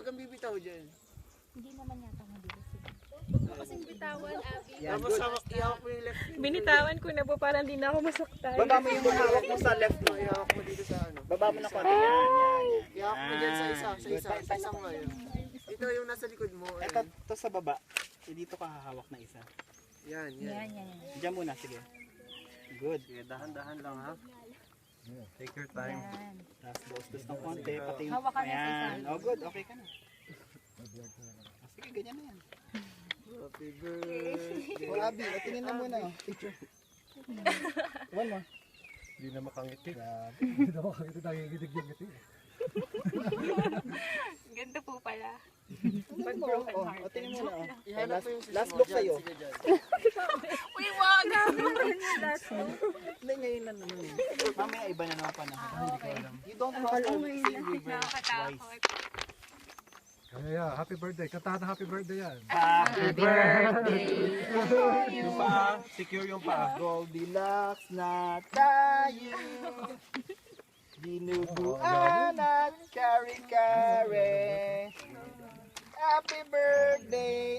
Huwag kang bibitaw dyan. Hindi naman yata mabilis sila. Kasing bitawan, Abby. Tapos ihawak mo yung left. Binitawan ko na po, parang di na ako masaktan. Baba mo yung hawak mo sa left mo. Ihawak mo dito sa ano. Baba mo na konti. Yan. Ihawak mo dyan sa isa. Sa isang ngayon. Ito yung nasa likod mo. Ito to sa baba. Dito ka hahawak na isa. Yan. Yan. Diyan muna, sige. Good. Sige, dahan-dahan lang ha. Take your time. Yan. Tapos buos-buos ng konti. Pati yung... Hawakan na sa Ayan. isa. Oh, good. Okay ka na. Sige, ganyan na yan. Happy birthday. Oh, Abby, tingin na muna. Picture. One more. Hindi na makangiti. Hindi na makakita, nanginginig yung ngiti. Ganito po pala. Pag broken heart. Oh, tingin muna. Ihanap mo yung sis Last mo. look Dyan, sa'yo. sige dyan. Uy, wag! Hindi, ngayon lang naman yun. Mamaya iba na naman panahon. You don't cross the same river twice. Nakakatakot. Kaya happy birthday. Kantahan na happy birthday yan. Happy birthday! Yung paa, secure yung paa. Goldilocks na tayo. Dinuguan at kare-kare. Happy birthday!